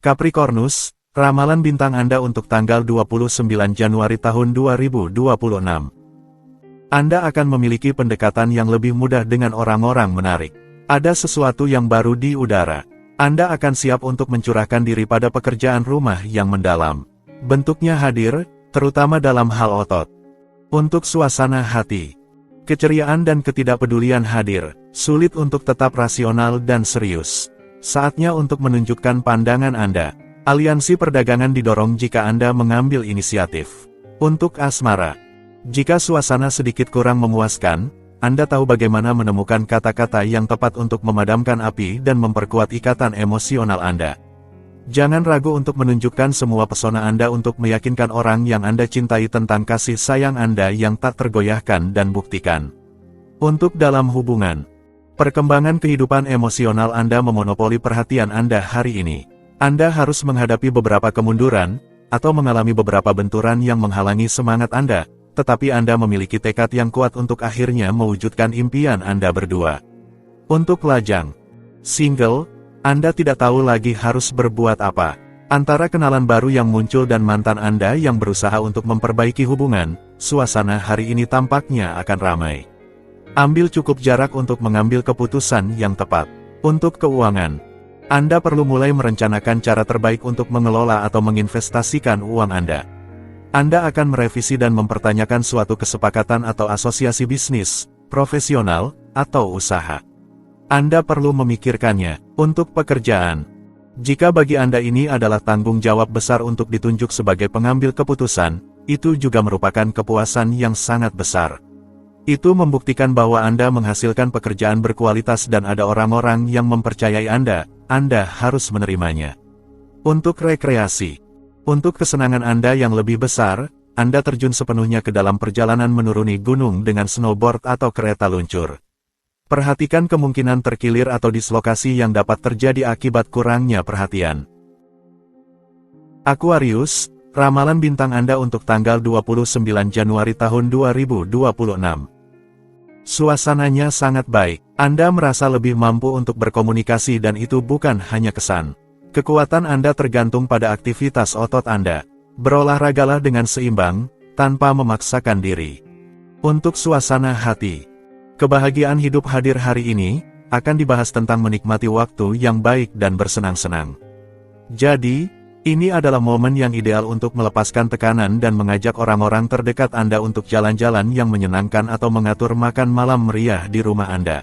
Capricornus, ramalan bintang Anda untuk tanggal 29 Januari tahun 2026. Anda akan memiliki pendekatan yang lebih mudah dengan orang-orang menarik. Ada sesuatu yang baru di udara. Anda akan siap untuk mencurahkan diri pada pekerjaan rumah yang mendalam. Bentuknya hadir, terutama dalam hal otot. Untuk suasana hati, keceriaan dan ketidakpedulian hadir, sulit untuk tetap rasional dan serius. Saatnya untuk menunjukkan pandangan Anda. Aliansi perdagangan didorong jika Anda mengambil inisiatif. Untuk asmara, jika suasana sedikit kurang memuaskan, Anda tahu bagaimana menemukan kata-kata yang tepat untuk memadamkan api dan memperkuat ikatan emosional Anda. Jangan ragu untuk menunjukkan semua pesona Anda untuk meyakinkan orang yang Anda cintai tentang kasih sayang Anda yang tak tergoyahkan dan buktikan. Untuk dalam hubungan, perkembangan kehidupan emosional Anda memonopoli perhatian Anda hari ini. Anda harus menghadapi beberapa kemunduran, atau mengalami beberapa benturan yang menghalangi semangat Anda, tetapi Anda memiliki tekad yang kuat untuk akhirnya mewujudkan impian Anda berdua. Untuk lajang, single, Anda tidak tahu lagi harus berbuat apa. Antara kenalan baru yang muncul dan mantan Anda yang berusaha untuk memperbaiki hubungan, suasana hari ini tampaknya akan ramai. Ambil cukup jarak untuk mengambil keputusan yang tepat. Untuk keuangan, Anda perlu mulai merencanakan cara terbaik untuk mengelola atau menginvestasikan uang Anda. Anda akan merevisi dan mempertanyakan suatu kesepakatan atau asosiasi bisnis, profesional, atau usaha. Anda perlu memikirkannya. Untuk pekerjaan, jika bagi Anda ini adalah tanggung jawab besar untuk ditunjuk sebagai pengambil keputusan, itu juga merupakan kepuasan yang sangat besar. Itu membuktikan bahwa Anda menghasilkan pekerjaan berkualitas dan ada orang-orang yang mempercayai Anda harus menerimanya. Untuk rekreasi, untuk kesenangan Anda yang lebih besar, Anda terjun sepenuhnya ke dalam perjalanan menuruni gunung dengan snowboard atau kereta luncur. Perhatikan kemungkinan terkilir atau dislokasi yang dapat terjadi akibat kurangnya perhatian. Aquarius, ramalan bintang Anda untuk tanggal 29 Januari tahun 2026. Suasananya sangat baik. Anda merasa lebih mampu untuk berkomunikasi dan itu bukan hanya kesan. Kekuatan Anda tergantung pada aktivitas otot Anda. Berolahragalah dengan seimbang, tanpa memaksakan diri. Untuk suasana hati, kebahagiaan hidup hadir hari ini, akan dibahas tentang menikmati waktu yang baik dan bersenang-senang. Jadi, ini adalah momen yang ideal untuk melepaskan tekanan dan mengajak orang-orang terdekat Anda untuk jalan-jalan yang menyenangkan atau mengatur makan malam meriah di rumah Anda.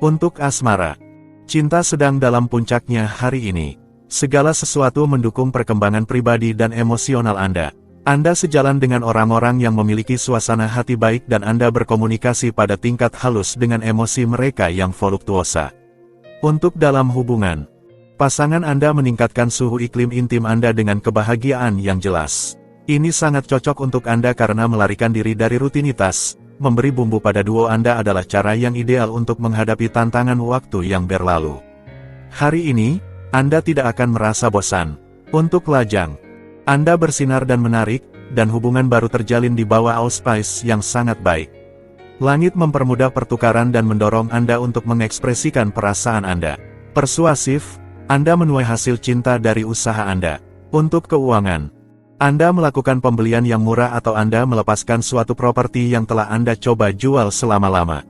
Untuk asmara, cinta sedang dalam puncaknya hari ini. Segala sesuatu mendukung perkembangan pribadi dan emosional Anda. Anda sejalan dengan orang-orang yang memiliki suasana hati baik dan Anda berkomunikasi pada tingkat halus dengan emosi mereka yang voluptuosa. Untuk dalam hubungan, pasangan Anda meningkatkan suhu iklim intim Anda dengan kebahagiaan yang jelas. Ini sangat cocok untuk Anda karena melarikan diri dari rutinitas, memberi bumbu pada duo Anda adalah cara yang ideal untuk menghadapi tantangan waktu yang berlalu. Hari ini, Anda tidak akan merasa bosan. Untuk lajang, Anda bersinar dan menarik, dan hubungan baru terjalin di bawah auspice yang sangat baik. Langit mempermudah pertukaran dan mendorong Anda untuk mengekspresikan perasaan Anda. Persuasif, Anda menuai hasil cinta dari usaha Anda. Untuk keuangan, Anda melakukan pembelian yang murah atau Anda melepaskan suatu properti yang telah Anda coba jual selama-lama.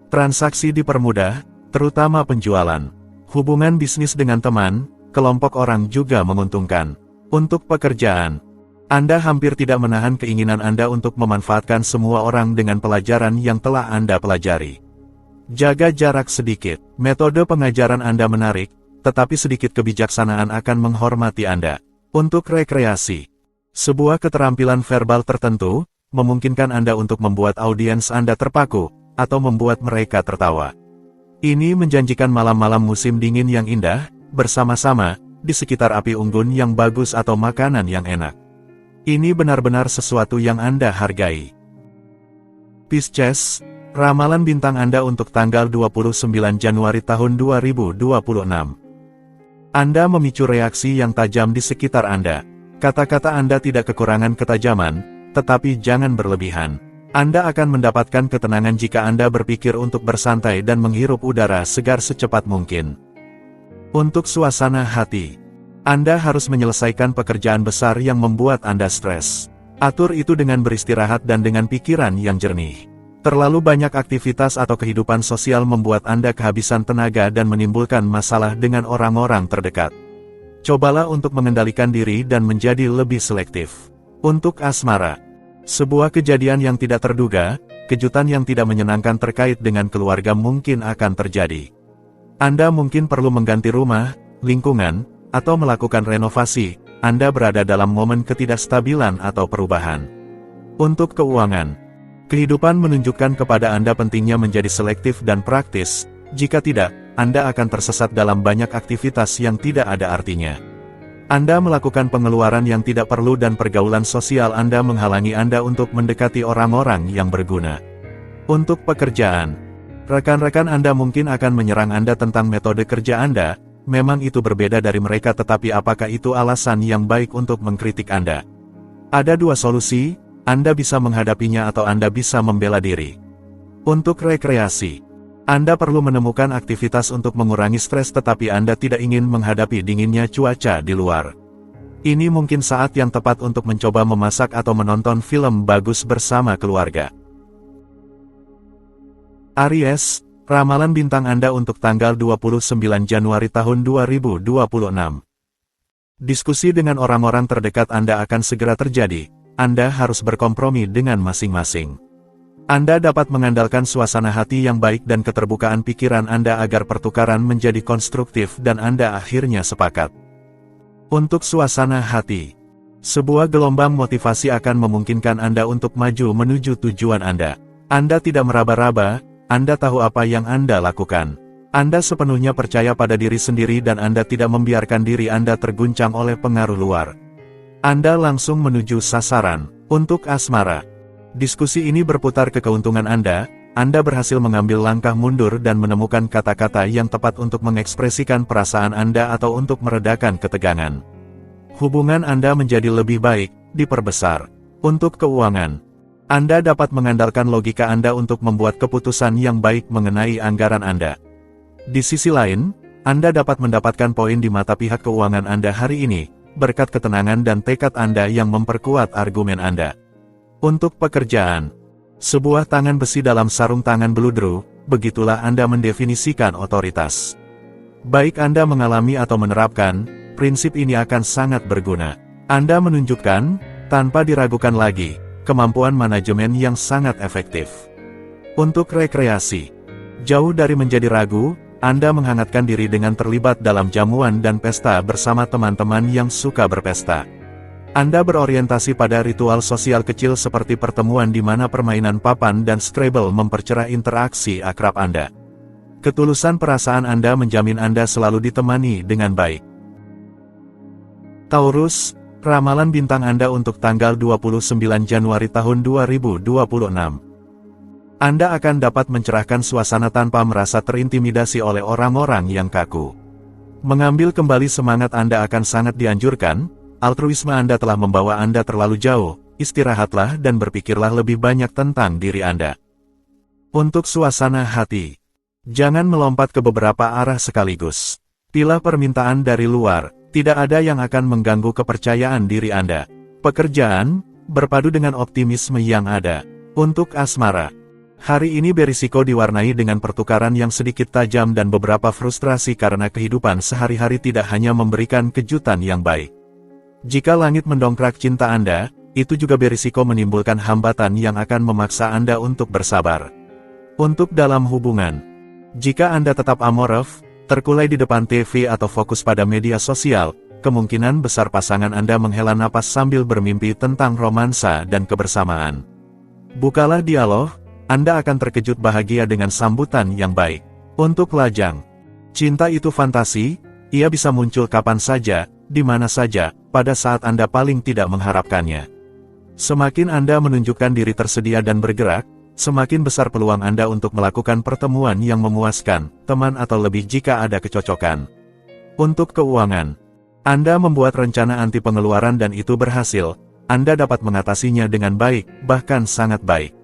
Transaksi dipermudah, terutama penjualan. Hubungan bisnis dengan teman, kelompok orang juga menguntungkan. Untuk pekerjaan, Anda hampir tidak menahan keinginan Anda untuk memanfaatkan semua orang dengan pelajaran yang telah Anda pelajari. Jaga jarak sedikit. Metode pengajaran Anda menarik, tetapi sedikit kebijaksanaan akan menghormati Anda. Untuk rekreasi, sebuah keterampilan verbal tertentu, memungkinkan Anda untuk membuat audiens Anda terpaku, atau membuat mereka tertawa. Ini menjanjikan malam-malam musim dingin yang indah, bersama-sama, di sekitar api unggun yang bagus atau makanan yang enak. Ini benar-benar sesuatu yang Anda hargai. Pisces, ramalan bintang Anda untuk tanggal 29 Januari tahun 2026. Anda memicu reaksi yang tajam di sekitar Anda. Kata-kata Anda tidak kekurangan ketajaman, tetapi jangan berlebihan. Anda akan mendapatkan ketenangan jika Anda berpikir untuk bersantai dan menghirup udara segar secepat mungkin. Untuk suasana hati, Anda harus menyelesaikan pekerjaan besar yang membuat Anda stres. Atur itu dengan beristirahat dan dengan pikiran yang jernih. Terlalu banyak aktivitas atau kehidupan sosial membuat Anda kehabisan tenaga dan menimbulkan masalah dengan orang-orang terdekat. Cobalah untuk mengendalikan diri dan menjadi lebih selektif. Untuk asmara, sebuah kejadian yang tidak terduga, kejutan yang tidak menyenangkan terkait dengan keluarga mungkin akan terjadi. Anda mungkin perlu mengganti rumah, lingkungan, atau melakukan renovasi. Anda berada dalam momen ketidakstabilan atau perubahan. Untuk keuangan, kehidupan menunjukkan kepada Anda pentingnya menjadi selektif dan praktis. Jika tidak, Anda akan tersesat dalam banyak aktivitas yang tidak ada artinya. Anda melakukan pengeluaran yang tidak perlu dan pergaulan sosial Anda menghalangi Anda untuk mendekati orang-orang yang berguna. Untuk pekerjaan, rekan-rekan Anda mungkin akan menyerang Anda tentang metode kerja Anda. Memang itu berbeda dari mereka, tetapi apakah itu alasan yang baik untuk mengkritik Anda? Ada dua solusi, Anda bisa menghadapinya atau Anda bisa membela diri. Untuk rekreasi, Anda perlu menemukan aktivitas untuk mengurangi stres tetapi Anda tidak ingin menghadapi dinginnya cuaca di luar. Ini mungkin saat yang tepat untuk mencoba memasak atau menonton film bagus bersama keluarga. Aries, ramalan bintang Anda untuk tanggal 29 Januari tahun 2026. Diskusi dengan orang-orang terdekat Anda akan segera terjadi. Anda harus berkompromi dengan masing-masing. Anda dapat mengandalkan suasana hati yang baik dan keterbukaan pikiran Anda agar pertukaran menjadi konstruktif dan Anda akhirnya sepakat. Untuk suasana hati, sebuah gelombang motivasi akan memungkinkan Anda untuk maju menuju tujuan Anda. Anda tidak meraba-raba. Anda tahu apa yang Anda lakukan. Anda sepenuhnya percaya pada diri sendiri dan Anda tidak membiarkan diri Anda terguncang oleh pengaruh luar. Anda langsung menuju sasaran. Untuk asmara, diskusi ini berputar ke keuntungan Anda. Anda berhasil mengambil langkah mundur dan menemukan kata-kata yang tepat untuk mengekspresikan perasaan Anda atau untuk meredakan ketegangan. Hubungan Anda menjadi lebih baik, diperbesar. Untuk keuangan, Anda dapat mengandalkan logika Anda untuk membuat keputusan yang baik mengenai anggaran Anda. Di sisi lain, Anda dapat mendapatkan poin di mata pihak keuangan Anda hari ini, berkat ketenangan dan tekad Anda yang memperkuat argumen Anda. Untuk pekerjaan, sebuah tangan besi dalam sarung tangan beludru, begitulah Anda mendefinisikan otoritas. Baik Anda mengalami atau menerapkan, prinsip ini akan sangat berguna. Anda menunjukkan, tanpa diragukan lagi, kemampuan manajemen yang sangat efektif. Untuk rekreasi, jauh dari menjadi ragu, Anda menghangatkan diri dengan terlibat dalam jamuan dan pesta bersama teman-teman yang suka berpesta. Anda berorientasi pada ritual sosial kecil seperti pertemuan di mana permainan papan dan Scrabble mempercerah interaksi akrab Anda. Ketulusan perasaan Anda menjamin Anda selalu ditemani dengan baik. Taurus, ramalan bintang Anda untuk tanggal 29 Januari tahun 2026. Anda akan dapat mencerahkan suasana tanpa merasa terintimidasi oleh orang-orang yang kaku. Mengambil kembali semangat Anda akan sangat dianjurkan. Altruisme Anda telah membawa Anda terlalu jauh. Istirahatlah dan berpikirlah lebih banyak tentang diri Anda. Untuk suasana hati, jangan melompat ke beberapa arah sekaligus. Pilah permintaan dari luar. Tidak ada yang akan mengganggu kepercayaan diri Anda. Pekerjaan, berpadu dengan optimisme yang ada. Untuk asmara, hari ini berisiko diwarnai dengan pertukaran yang sedikit tajam dan beberapa frustrasi karena kehidupan sehari-hari tidak hanya memberikan kejutan yang baik. Jika langit mendongkrak cinta Anda, itu juga berisiko menimbulkan hambatan yang akan memaksa Anda untuk bersabar. Untuk dalam hubungan, jika Anda tetap amoref, terkulai di depan TV atau fokus pada media sosial, kemungkinan besar pasangan Anda menghela napas sambil bermimpi tentang romansa dan kebersamaan. Bukalah dialog, Anda akan terkejut bahagia dengan sambutan yang baik. Untuk lajang, cinta itu fantasi, ia bisa muncul kapan saja, di mana saja, pada saat Anda paling tidak mengharapkannya. Semakin Anda menunjukkan diri tersedia dan bergerak, semakin besar peluang Anda untuk melakukan pertemuan yang memuaskan, teman atau lebih jika ada kecocokan. Untuk keuangan, Anda membuat rencana anti pengeluaran dan itu berhasil, Anda dapat mengatasinya dengan baik, bahkan sangat baik.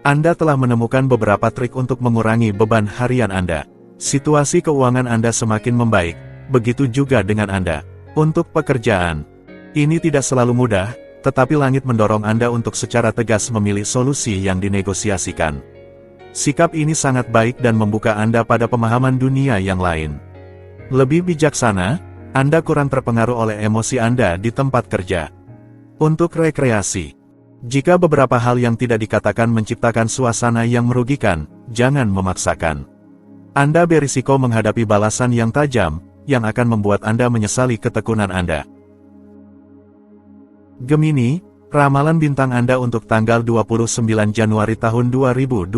Anda telah menemukan beberapa trik untuk mengurangi beban harian Anda. Situasi keuangan Anda semakin membaik, begitu juga dengan Anda. Untuk pekerjaan, ini tidak selalu mudah, tetapi langit mendorong Anda untuk secara tegas memilih solusi yang dinegosiasikan. Sikap ini sangat baik dan membuka Anda pada pemahaman dunia yang lain. Lebih bijaksana, Anda kurang terpengaruh oleh emosi Anda di tempat kerja. Untuk rekreasi, jika beberapa hal yang tidak dikatakan menciptakan suasana yang merugikan, jangan memaksakan. Anda berisiko menghadapi balasan yang tajam, yang akan membuat Anda menyesali ketekunan Anda. Gemini, ramalan bintang Anda untuk tanggal 29 Januari tahun 2026.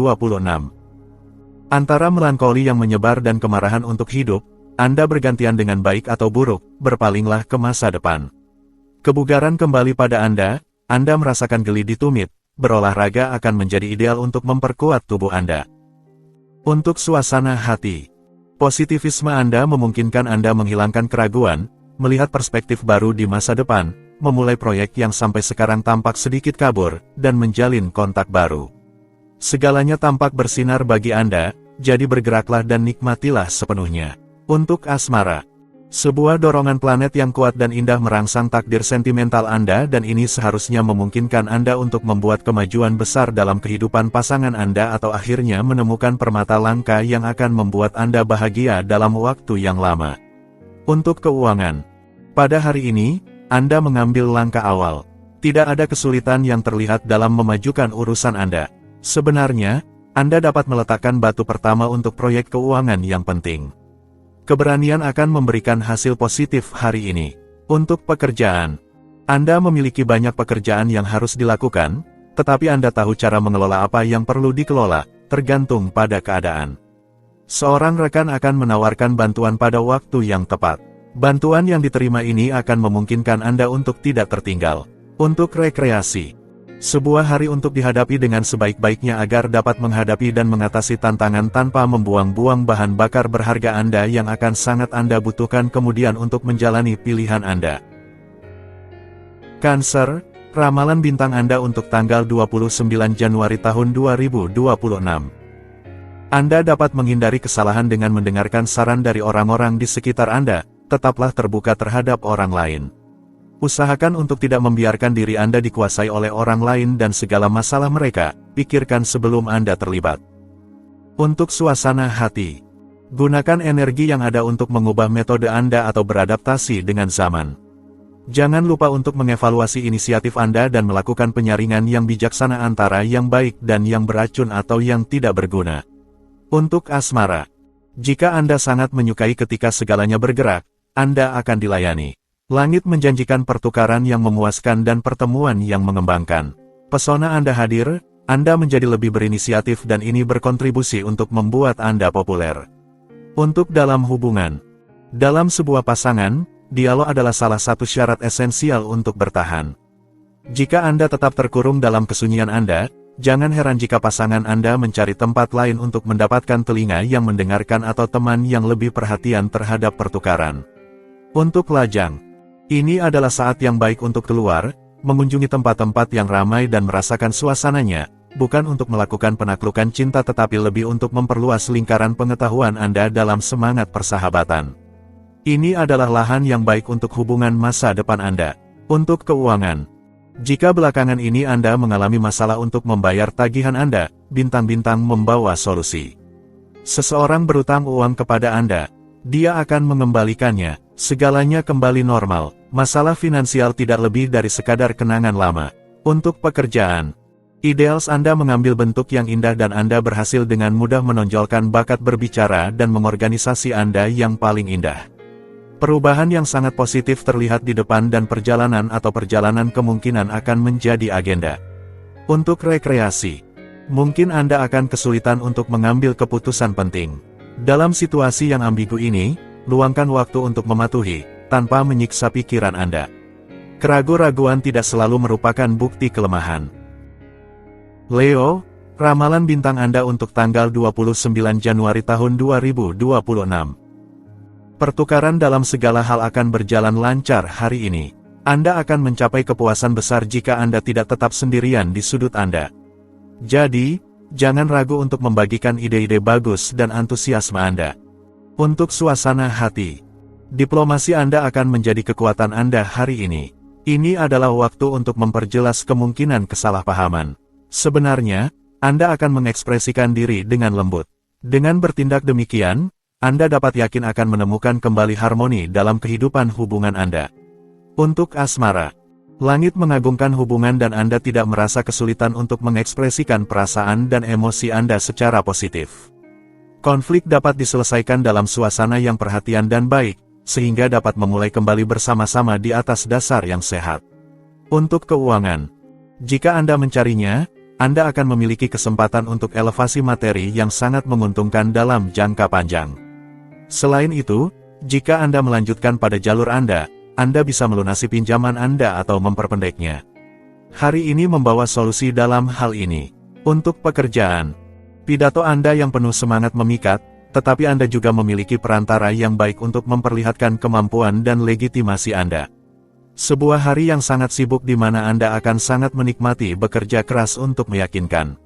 Antara melankoli yang menyebar dan kemarahan untuk hidup, Anda bergantian dengan baik atau buruk, berpalinglah ke masa depan. Kebugaran kembali pada Anda merasakan geli di tumit, berolahraga akan menjadi ideal untuk memperkuat tubuh Anda. Untuk suasana hati, positivisme Anda memungkinkan Anda menghilangkan keraguan, melihat perspektif baru di masa depan, memulai proyek yang sampai sekarang tampak sedikit kabur, dan menjalin kontak baru. Segalanya tampak bersinar bagi Anda, jadi bergeraklah dan nikmatilah sepenuhnya. Untuk asmara, sebuah dorongan planet yang kuat dan indah merangsang takdir sentimental Anda dan ini seharusnya memungkinkan Anda untuk membuat kemajuan besar dalam kehidupan pasangan Anda atau akhirnya menemukan permata langka yang akan membuat Anda bahagia dalam waktu yang lama. Untuk keuangan, pada hari ini, Anda mengambil langkah awal. Tidak ada kesulitan yang terlihat dalam memajukan urusan Anda. Sebenarnya, Anda dapat meletakkan batu pertama untuk proyek keuangan yang penting. Keberanian akan memberikan hasil positif hari ini. Untuk pekerjaan, Anda memiliki banyak pekerjaan yang harus dilakukan, tetapi Anda tahu cara mengelola apa yang perlu dikelola, tergantung pada keadaan. Seorang rekan akan menawarkan bantuan pada waktu yang tepat. Bantuan yang diterima ini akan memungkinkan Anda untuk tidak tertinggal. Untuk rekreasi, sebuah hari untuk dihadapi dengan sebaik-baiknya agar dapat menghadapi dan mengatasi tantangan tanpa membuang-buang bahan bakar berharga Anda yang akan sangat Anda butuhkan kemudian untuk menjalani pilihan Anda. Cancer, ramalan bintang Anda untuk tanggal 29 Januari tahun 2026. Anda dapat menghindari kesalahan dengan mendengarkan saran dari orang-orang di sekitar Anda. Tetaplah terbuka terhadap orang lain. Usahakan untuk tidak membiarkan diri Anda dikuasai oleh orang lain dan segala masalah mereka, pikirkan sebelum Anda terlibat. Untuk suasana hati, gunakan energi yang ada untuk mengubah metode Anda atau beradaptasi dengan zaman. Jangan lupa untuk mengevaluasi inisiatif Anda dan melakukan penyaringan yang bijaksana antara yang baik dan yang beracun atau yang tidak berguna. Untuk asmara, jika Anda sangat menyukai ketika segalanya bergerak, Anda akan dilayani. Langit menjanjikan pertukaran yang memuaskan dan pertemuan yang mengembangkan. Pesona Anda hadir, Anda menjadi lebih berinisiatif dan ini berkontribusi untuk membuat Anda populer. Untuk dalam hubungan, dalam sebuah pasangan, dialog adalah salah satu syarat esensial untuk bertahan. Jika Anda tetap terkurung dalam kesunyian Anda, jangan heran jika pasangan Anda mencari tempat lain untuk mendapatkan telinga yang mendengarkan atau teman yang lebih perhatian terhadap pertukaran. Untuk lajang, ini adalah saat yang baik untuk keluar, mengunjungi tempat-tempat yang ramai dan merasakan suasananya, bukan untuk melakukan penaklukan cinta tetapi lebih untuk memperluas lingkaran pengetahuan Anda dalam semangat persahabatan. Ini adalah lahan yang baik untuk hubungan masa depan Anda. Untuk keuangan, jika belakangan ini Anda mengalami masalah untuk membayar tagihan Anda, bintang-bintang membawa solusi. Seseorang berutang uang kepada Anda, dia akan mengembalikannya, segalanya kembali normal, masalah finansial tidak lebih dari sekadar kenangan lama. Untuk pekerjaan, ideals Anda mengambil bentuk yang indah dan Anda berhasil dengan mudah menonjolkan bakat berbicara dan mengorganisasi Anda yang paling indah. Perubahan yang sangat positif terlihat di depan dan perjalanan atau perjalanan kemungkinan akan menjadi agenda. Untuk rekreasi, mungkin Anda akan kesulitan untuk mengambil keputusan penting. Dalam situasi yang ambigu ini, luangkan waktu untuk mematuhi, tanpa menyiksa pikiran Anda. Keraguan-raguan tidak selalu merupakan bukti kelemahan. Leo, ramalan bintang Anda untuk tanggal 29 Januari tahun 2026. Pertukaran dalam segala hal akan berjalan lancar hari ini. Anda akan mencapai kepuasan besar jika Anda tidak tetap sendirian di sudut Anda. Jadi, jangan ragu untuk membagikan ide-ide bagus dan antusiasme Anda. Untuk suasana hati, Diplomasi Anda akan menjadi kekuatan Anda hari ini. Ini adalah waktu untuk memperjelas kemungkinan kesalahpahaman. Sebenarnya, Anda akan mengekspresikan diri dengan lembut. Dengan bertindak demikian, Anda dapat yakin akan menemukan kembali harmoni dalam kehidupan hubungan Anda. Untuk asmara, langit mengagungkan hubungan dan Anda tidak merasa kesulitan untuk mengekspresikan perasaan dan emosi Anda secara positif. Konflik dapat diselesaikan dalam suasana yang perhatian dan baik, sehingga dapat memulai kembali bersama-sama di atas dasar yang sehat. Untuk keuangan, jika Anda mencarinya, Anda akan memiliki kesempatan untuk elevasi materi yang sangat menguntungkan dalam jangka panjang. Selain itu, jika Anda melanjutkan pada jalur Anda bisa melunasi pinjaman Anda atau memperpendeknya. Hari ini membawa solusi dalam hal ini. Untuk pekerjaan, pidato Anda yang penuh semangat memikat, tetapi Anda juga memiliki perantara yang baik untuk memperlihatkan kemampuan dan legitimasi Anda. Sebuah hari yang sangat sibuk di mana Anda akan sangat menikmati bekerja keras untuk meyakinkan.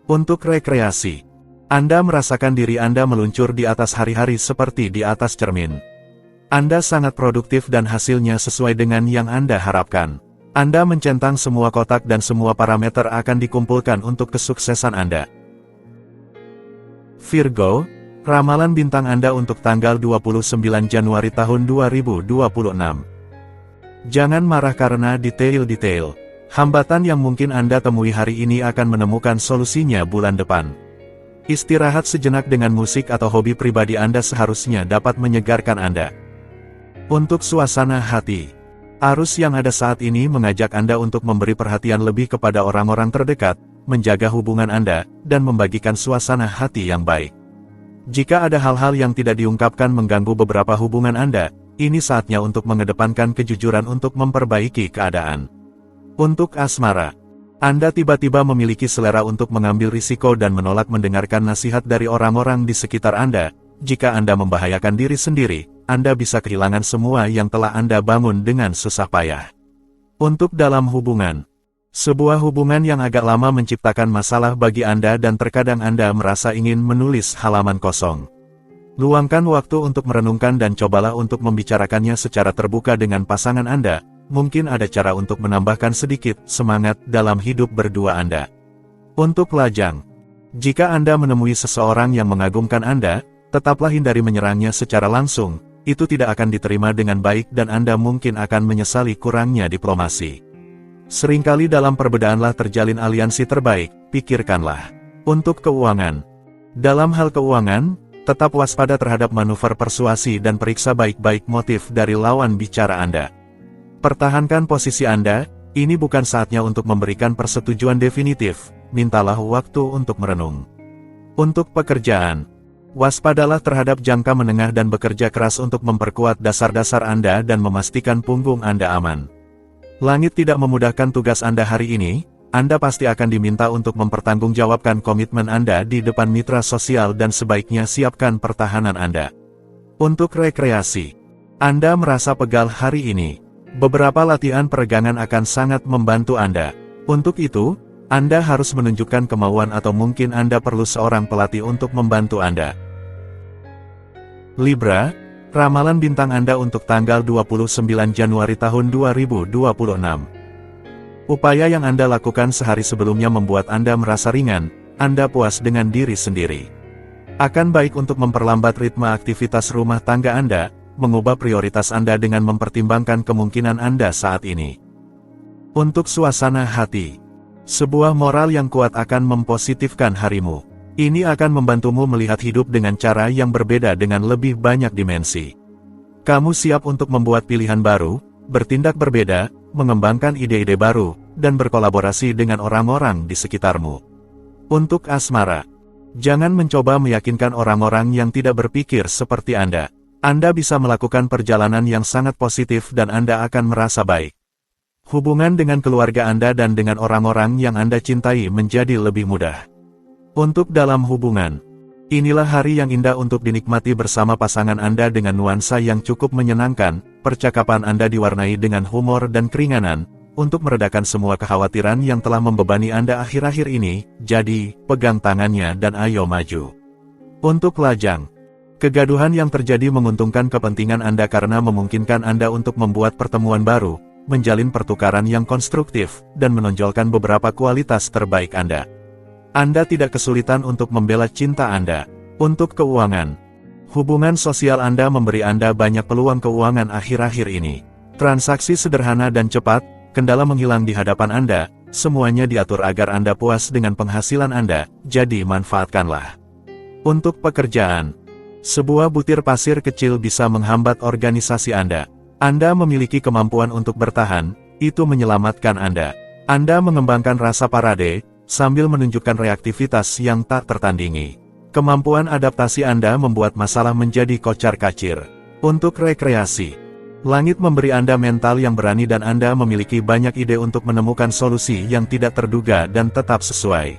Untuk rekreasi, Anda merasakan diri Anda meluncur di atas hari-hari seperti di atas cermin. Anda sangat produktif dan hasilnya sesuai dengan yang Anda harapkan. Anda mencentang semua kotak dan semua parameter akan dikumpulkan untuk kesuksesan Anda. Virgo, ramalan bintang Anda untuk tanggal 29 Januari tahun 2026. Jangan marah karena detail-detail. Hambatan yang mungkin Anda temui hari ini akan menemukan solusinya bulan depan. Istirahat sejenak dengan musik atau hobi pribadi Anda seharusnya dapat menyegarkan Anda. Untuk suasana hati, arus yang ada saat ini mengajak Anda untuk memberi perhatian lebih kepada orang-orang terdekat, menjaga hubungan Anda, dan membagikan suasana hati yang baik. Jika ada hal-hal yang tidak diungkapkan mengganggu beberapa hubungan Anda, ini saatnya untuk mengedepankan kejujuran untuk memperbaiki keadaan. Untuk asmara, Anda tiba-tiba memiliki selera untuk mengambil risiko dan menolak mendengarkan nasihat dari orang-orang di sekitar Anda. Jika Anda membahayakan diri sendiri, Anda bisa kehilangan semua yang telah Anda bangun dengan susah payah. Untuk dalam hubungan, sebuah hubungan yang agak lama menciptakan masalah bagi Anda dan terkadang Anda merasa ingin menulis halaman kosong. Luangkan waktu untuk merenungkan dan cobalah untuk membicarakannya secara terbuka dengan pasangan Anda. Mungkin ada cara untuk menambahkan sedikit semangat dalam hidup berdua Anda. Untuk lajang, jika Anda menemui seseorang yang mengagumkan Anda, tetaplah hindari menyerangnya secara langsung. Itu tidak akan diterima dengan baik dan Anda mungkin akan menyesali kurangnya diplomasi. Seringkali dalam perbedaanlah terjalin aliansi terbaik, pikirkanlah. Untuk keuangan, dalam hal keuangan, tetap waspada terhadap manuver persuasi dan periksa baik-baik motif dari lawan bicara Anda. Pertahankan posisi Anda, ini bukan saatnya untuk memberikan persetujuan definitif, mintalah waktu untuk merenung. Untuk pekerjaan, waspadalah terhadap jangka menengah dan bekerja keras untuk memperkuat dasar-dasar Anda dan memastikan punggung Anda aman. Langit tidak memudahkan tugas Anda hari ini, Anda pasti akan diminta untuk mempertanggungjawabkan komitmen Anda di depan mitra sosial dan sebaiknya siapkan pertahanan Anda. Untuk rekreasi, Anda merasa pegal hari ini. Beberapa latihan peregangan akan sangat membantu Anda. Untuk itu, Anda harus menunjukkan kemauan atau mungkin Anda perlu seorang pelatih untuk membantu Anda. Libra, ramalan bintang Anda untuk tanggal 29 Januari tahun 2026. Upaya yang Anda lakukan sehari sebelumnya membuat Anda merasa ringan, Anda puas dengan diri sendiri. Akan baik untuk memperlambat ritme aktivitas rumah tangga Anda, mengubah prioritas Anda dengan mempertimbangkan kemungkinan Anda saat ini. Untuk suasana hati, sebuah moral yang kuat akan mempositifkan harimu. Ini akan membantumu melihat hidup dengan cara yang berbeda dengan lebih banyak dimensi. Kamu siap untuk membuat pilihan baru, bertindak berbeda, mengembangkan ide-ide baru, dan berkolaborasi dengan orang-orang di sekitarmu. Untuk asmara, jangan mencoba meyakinkan orang-orang yang tidak berpikir seperti Anda. Anda bisa melakukan perjalanan yang sangat positif dan Anda akan merasa baik. Hubungan dengan keluarga Anda dan dengan orang-orang yang Anda cintai menjadi lebih mudah. Untuk dalam hubungan, inilah hari yang indah untuk dinikmati bersama pasangan Anda dengan nuansa yang cukup menyenangkan. Percakapan Anda diwarnai dengan humor dan keringanan, untuk meredakan semua kekhawatiran yang telah membebani Anda akhir-akhir ini. Jadi, pegang tangannya dan ayo maju. Untuk lajang, Kegaduhan yang terjadi menguntungkan kepentingan Anda karena memungkinkan Anda untuk membuat pertemuan baru, menjalin pertukaran yang konstruktif, dan menonjolkan beberapa kualitas terbaik Anda. Anda tidak kesulitan untuk membela cinta Anda. Untuk keuangan, hubungan sosial Anda memberi Anda banyak peluang keuangan akhir-akhir ini. Transaksi sederhana dan cepat, kendala menghilang di hadapan Anda, semuanya diatur agar Anda puas dengan penghasilan Anda, jadi manfaatkanlah. Untuk pekerjaan, sebuah butir pasir kecil bisa menghambat organisasi Anda. Anda memiliki kemampuan untuk bertahan, itu menyelamatkan Anda. Anda mengembangkan rasa parade, sambil menunjukkan reaktivitas yang tak tertandingi. Kemampuan adaptasi Anda membuat masalah menjadi kocar-kacir. Untuk rekreasi, langit memberi Anda mental yang berani dan Anda memiliki banyak ide untuk menemukan solusi yang tidak terduga dan tetap sesuai.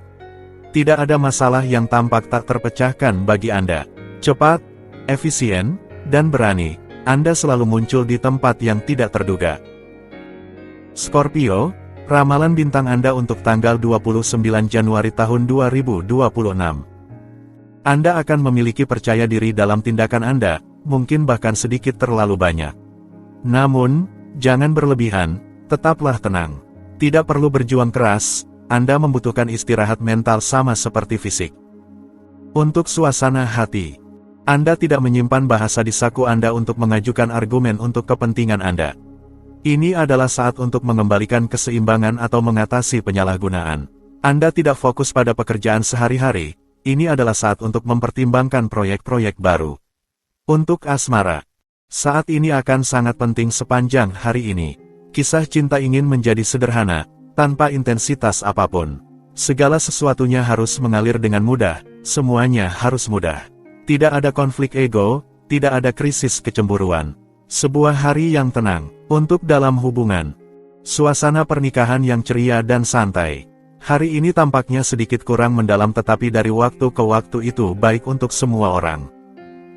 Tidak ada masalah yang tampak tak terpecahkan bagi Anda. Cepat, efisien, dan berani, Anda selalu muncul di tempat yang tidak terduga. Scorpio, ramalan bintang Anda untuk tanggal 29 Januari tahun 2026. Anda akan memiliki percaya diri dalam tindakan Anda, mungkin bahkan sedikit terlalu banyak. Namun, jangan berlebihan, tetaplah tenang. Tidak perlu berjuang keras, Anda membutuhkan istirahat mental sama seperti fisik. Untuk suasana hati, Anda tidak menyimpan bahasa di saku Anda untuk mengajukan argumen untuk kepentingan Anda. Ini adalah saat untuk mengembalikan keseimbangan atau mengatasi penyalahgunaan. Anda tidak fokus pada pekerjaan sehari-hari, ini adalah saat untuk mempertimbangkan proyek-proyek baru. Untuk asmara, saat ini akan sangat penting sepanjang hari ini. Kisah cinta ingin menjadi sederhana, tanpa intensitas apapun. Segala sesuatunya harus mengalir dengan mudah, semuanya harus mudah. Tidak ada konflik ego, tidak ada krisis kecemburuan. Sebuah hari yang tenang. Untuk dalam hubungan, suasana pernikahan yang ceria dan santai. Hari ini tampaknya sedikit kurang mendalam tetapi dari waktu ke waktu itu baik untuk semua orang.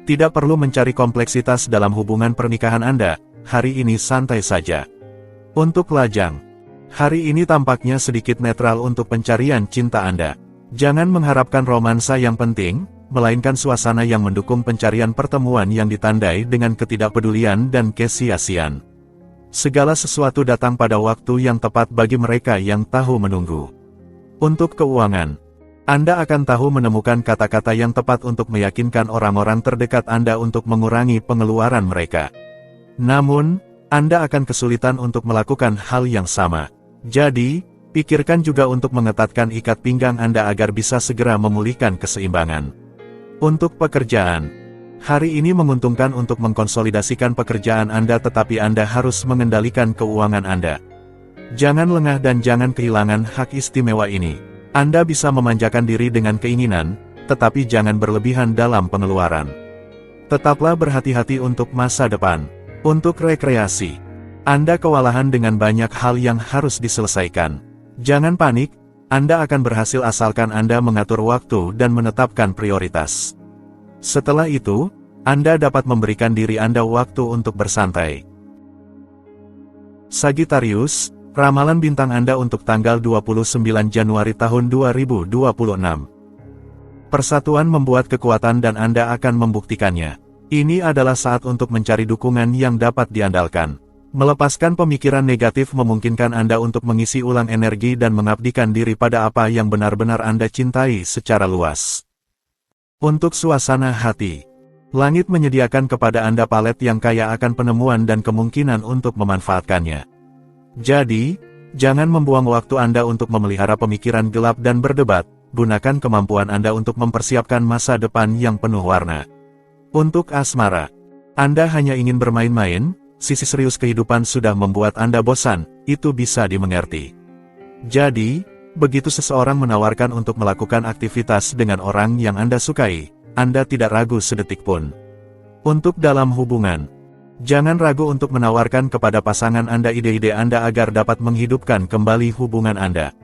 Tidak perlu mencari kompleksitas dalam hubungan pernikahan Anda, hari ini santai saja. Untuk lajang, hari ini tampaknya sedikit netral untuk pencarian cinta Anda. Jangan mengharapkan romansa yang penting, melainkan suasana yang mendukung pencarian pertemuan yang ditandai dengan ketidakpedulian dan kesia-siaan. Segala sesuatu datang pada waktu yang tepat bagi mereka yang tahu menunggu. Untuk keuangan, Anda akan tahu menemukan kata-kata yang tepat untuk meyakinkan orang-orang terdekat Anda untuk mengurangi pengeluaran mereka. Namun, Anda akan kesulitan untuk melakukan hal yang sama. Jadi, pikirkan juga untuk mengetatkan ikat pinggang Anda agar bisa segera memulihkan keseimbangan. Untuk pekerjaan, hari ini menguntungkan untuk mengkonsolidasikan pekerjaan Anda tetapi Anda harus mengendalikan keuangan Anda. Jangan lengah dan jangan kehilangan hak istimewa ini. Anda bisa memanjakan diri dengan keinginan, tetapi jangan berlebihan dalam pengeluaran. Tetaplah berhati-hati untuk masa depan. Untuk rekreasi, Anda kewalahan dengan banyak hal yang harus diselesaikan. Jangan panik, Anda akan berhasil asalkan Anda mengatur waktu dan menetapkan prioritas. Setelah itu, Anda dapat memberikan diri Anda waktu untuk bersantai. Sagittarius, ramalan bintang Anda untuk tanggal 29 Januari tahun 2026. Persatuan membuat kekuatan dan Anda akan membuktikannya. Ini adalah saat untuk mencari dukungan yang dapat diandalkan. Melepaskan pemikiran negatif memungkinkan Anda untuk mengisi ulang energi dan mengabdikan diri pada apa yang benar-benar Anda cintai secara luas. Untuk suasana hati, langit menyediakan kepada Anda palet yang kaya akan penemuan dan kemungkinan untuk memanfaatkannya. Jadi, jangan membuang waktu Anda untuk memelihara pemikiran gelap dan berdebat, gunakan kemampuan Anda untuk mempersiapkan masa depan yang penuh warna. Untuk asmara, Anda hanya ingin bermain-main, sisi serius kehidupan sudah membuat Anda bosan, itu bisa dimengerti. Jadi, begitu seseorang menawarkan untuk melakukan aktivitas dengan orang yang Anda sukai, Anda tidak ragu sedetik pun. Untuk dalam hubungan, jangan ragu untuk menawarkan kepada pasangan Anda ide-ide Anda agar dapat menghidupkan kembali hubungan Anda.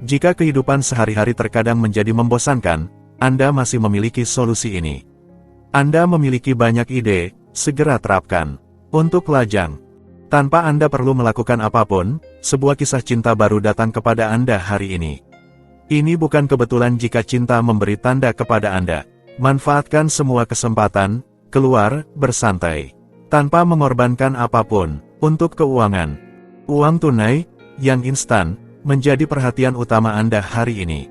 Jika kehidupan sehari-hari terkadang menjadi membosankan, Anda masih memiliki solusi ini. Anda memiliki banyak ide, segera terapkan. Untuk lajang, tanpa Anda perlu melakukan apapun, sebuah kisah cinta baru datang kepada Anda hari ini. Ini bukan kebetulan jika cinta memberi tanda kepada Anda. Manfaatkan semua kesempatan, keluar, bersantai. Tanpa mengorbankan apapun, untuk keuangan. Uang tunai, yang instan, menjadi perhatian utama Anda hari ini.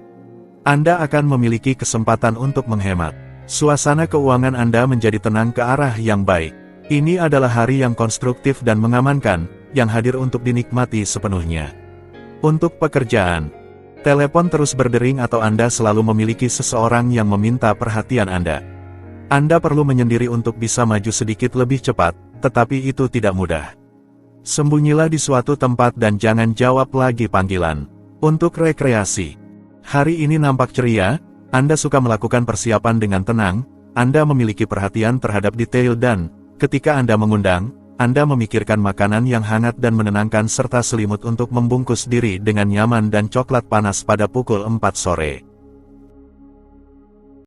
Anda akan memiliki kesempatan untuk menghemat. Suasana keuangan Anda menjadi tenang ke arah yang baik. Ini adalah hari yang konstruktif dan mengamankan, yang hadir untuk dinikmati sepenuhnya. Untuk pekerjaan, telepon terus berdering atau Anda selalu memiliki seseorang yang meminta perhatian Anda. Anda perlu menyendiri untuk bisa maju sedikit lebih cepat, tetapi itu tidak mudah. Sembunyilah di suatu tempat dan jangan jawab lagi panggilan. Untuk rekreasi, hari ini nampak ceria, Anda suka melakukan persiapan dengan tenang, Anda memiliki perhatian terhadap detail dan, ketika Anda mengundang, Anda memikirkan makanan yang hangat dan menenangkan serta selimut untuk membungkus diri dengan nyaman dan coklat panas pada pukul 4 sore.